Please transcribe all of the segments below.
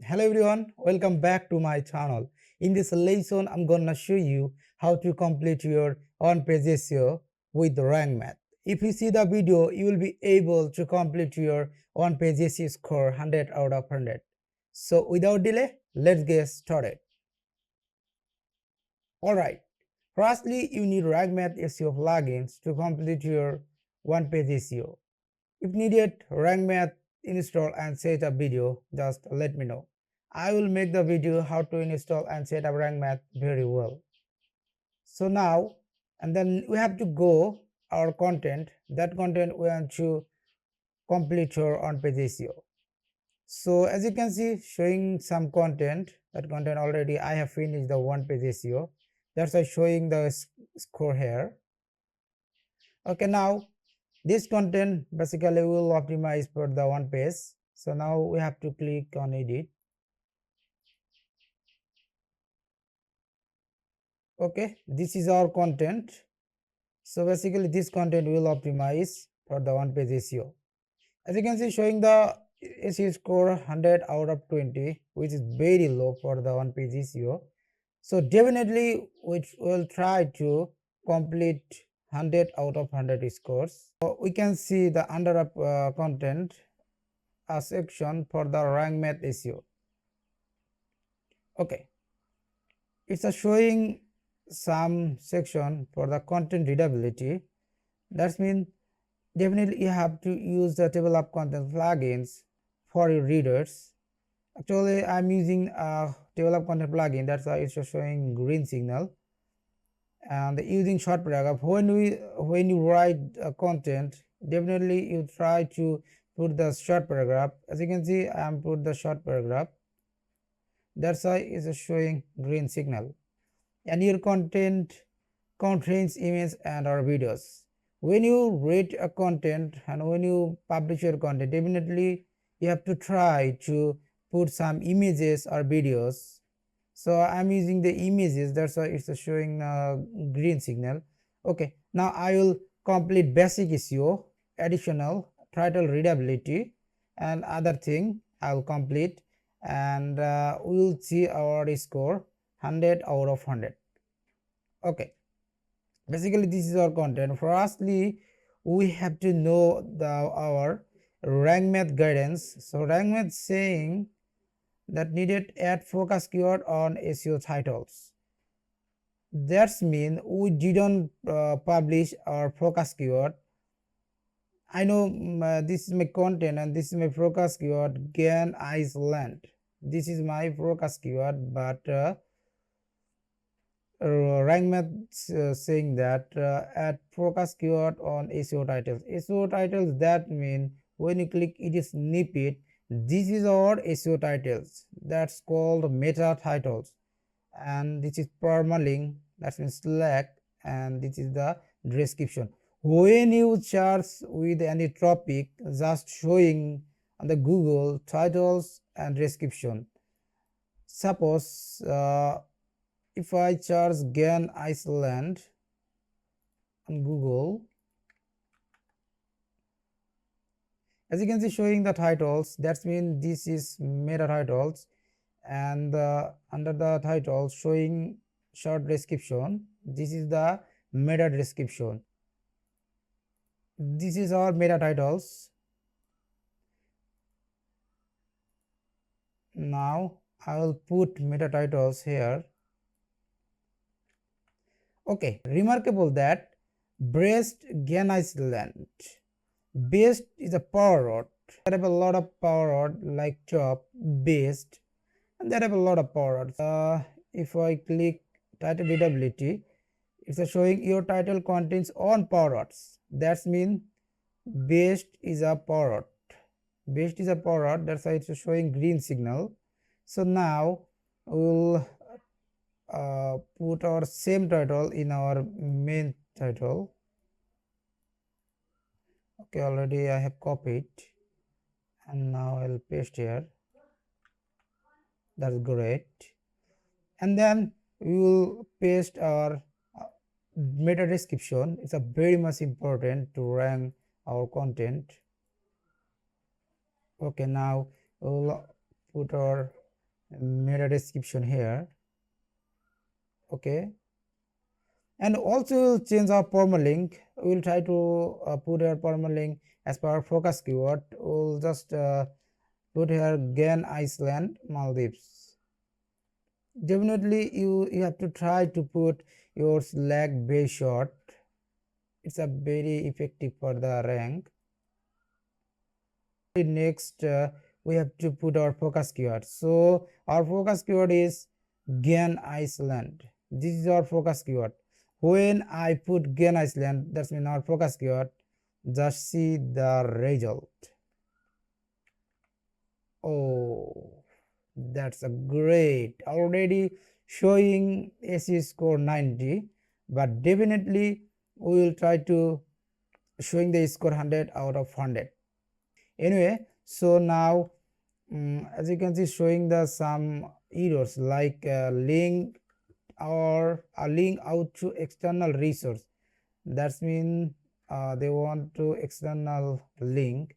Hello everyone, welcome back to my channel. In this lesson, I'm gonna show you how to complete your on-page SEO with rank math. If you see the video, you will be able to complete your on-page SEO score 100 out of 100. So without delay, let's get started. Alright, firstly, you need rank math SEO plugins to complete your one-page SEO. If needed, rank math install and set up video, just let me know. I will make the video how to install and set up rank math very well. So now, and then we have to go our content. That content we want to complete your on-page SEO. So as you can see, showing some content. That content already I have finished the one-page SEO. That's why showing the score here. Okay, now this content basically will optimize for the one page. So now we have to click on edit. Okay, this is our content. So basically this content will optimize for the one page SEO. As you can see, showing the SEO score 100 out of 20, which is very low for the one page SEO. So definitely which will try to complete 100 out of 100 scores. So we can see the under content a section for the rank math SEO. Okay, it's a showing some section for the content readability. That means definitely you have to use the table of content plugins for your readers. Actually, I'm using a table of content plugin. That's why it's showing green signal. And using short paragraph, when you write content, definitely you try to put the short paragraph. As you can see, I am put the short paragraph. That's why it's showing green signal. And your content contains images and or videos. When you rate a content and when you publish your content, definitely you have to try to put some images or videos. So I'm using the images, that's why it's showing green signal. Okay, now I will complete basic SEO, additional title readability and other thing I will complete, and we will see our score 100 out of 100. Okay, basically this is our content. Firstly, we have to know our rank math guidance. So rank math saying that needed add focus keyword on SEO titles. That's mean we didn't publish our focus keyword. I know this is my content and this is my focus keyword gain Iceland. This is my focus keyword, but rank math saying that add focus keyword on SEO titles. SEO titles, that mean when you click it is snippet, this is our SEO titles, that's called meta titles, and this is permalink, that means select, and this is the description. When you search with any topic, just showing on the Google titles and description. Suppose if I search gain Iceland on Google, as you can see showing the titles, that means this is meta titles, and under the title showing short description, this is the meta description. This is our meta titles. Now I will put meta titles here. Okay, remarkable that breast gain Iceland. Best is a power rod. There have a lot of power rod like top, best, and there have a lot of power rods. If I click title readability, it's showing your title contains on power rods. That means best is a power rod. Best is a power rod. That's why it's showing green signal. So now we'll put our same title in our main title. Okay, already I have copied, and now I'll paste here. That's great. And then we will paste our meta description. It's a very much important to rank our content. Okay, now we'll put our meta description here. Okay, and also we'll change our permalink. We'll try to put our permalink as per our focus keyword. We'll just put here Gan Iceland Maldives. Definitely you have to try to put your slag base shot. It's a very effective for the rank. Next we have to put our focus keyword. So our focus keyword is Gan Iceland. This is our focus keyword. When I put Gan Iceland, that's mean our focus keyword. Just see the result. Oh, that's a great, already showing SE score 90, but definitely we will try to showing the score 100 out of 100. Anyway, so now as you can see, showing the some errors like link or a link out to external resource. That's mean they want to external link.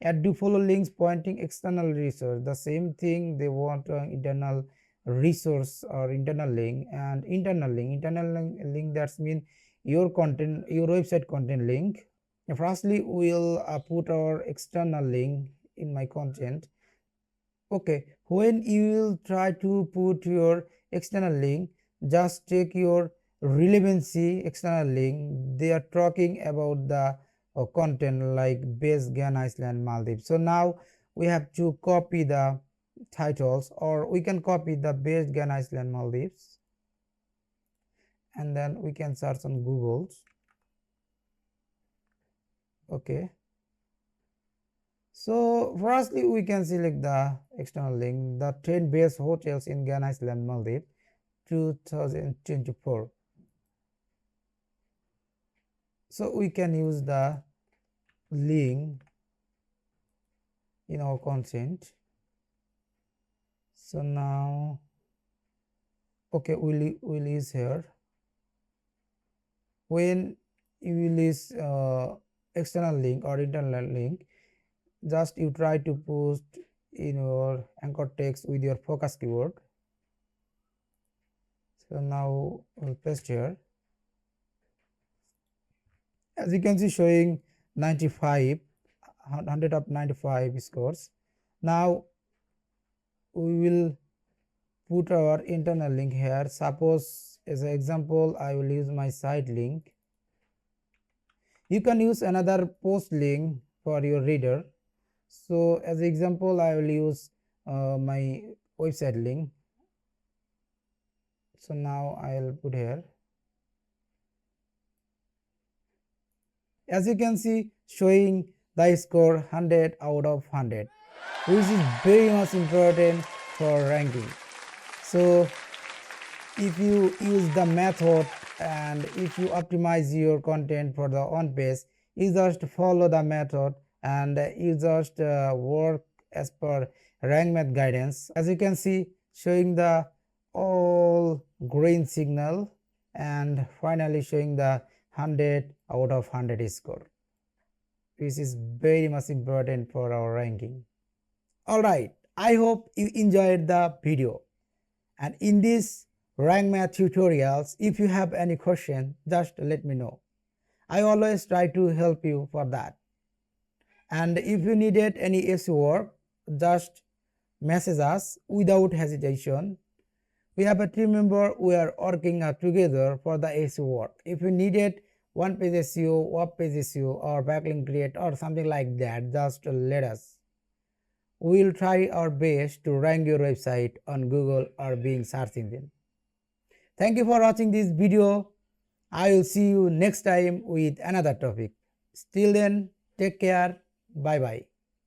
Add do follow links pointing external resource. The same thing they want internal resource or internal link. And internal link that's mean your content, your website content link. Firstly, we'll put our external link in my content. Okay, when you will try to put your external link, just take your relevancy external link. They are talking about the content like base Gan Iceland Maldives. So now we have to copy the titles, or we can copy the base Gan Iceland Maldives, and then we can search on Google. Okay, so firstly we can select the external link, the 10 best hotels in Gan Iceland Maldives 2024. So we can use the link in our content. So now okay, we'll use here. When you will use external link or internal link, just you try to post in your anchor text with your focus keyword. So now we'll paste here. As you can see, showing 95, 100 of 95 scores. Now we will put our internal link here. Suppose as an example, I will use my site link. You can use another post link for your reader. So as an example, I will use my website link. So now I'll put here. As you can see, showing the score 100 out of 100, which is very much important for ranking. So if you use the method and if you optimize your content for the on page, you just follow the method and you just work as per rank math guidance. As you can see, showing the all green signal and finally showing the 100 out of 100 score, which is very much important for our ranking. Alright, I hope you enjoyed the video, and in this rank math tutorials, if you have any question, just let me know. I always try to help you for that. And if you needed any SEO work, just message us without hesitation. We have a team member, we are working together for the SEO work. If you needed one page SEO, web page SEO, or backlink create or something like that, just let us. We will try our best to rank your website on Google or Bing search engine. Thank you for watching this video. I will see you next time with another topic. Till then, take care. Bye bye.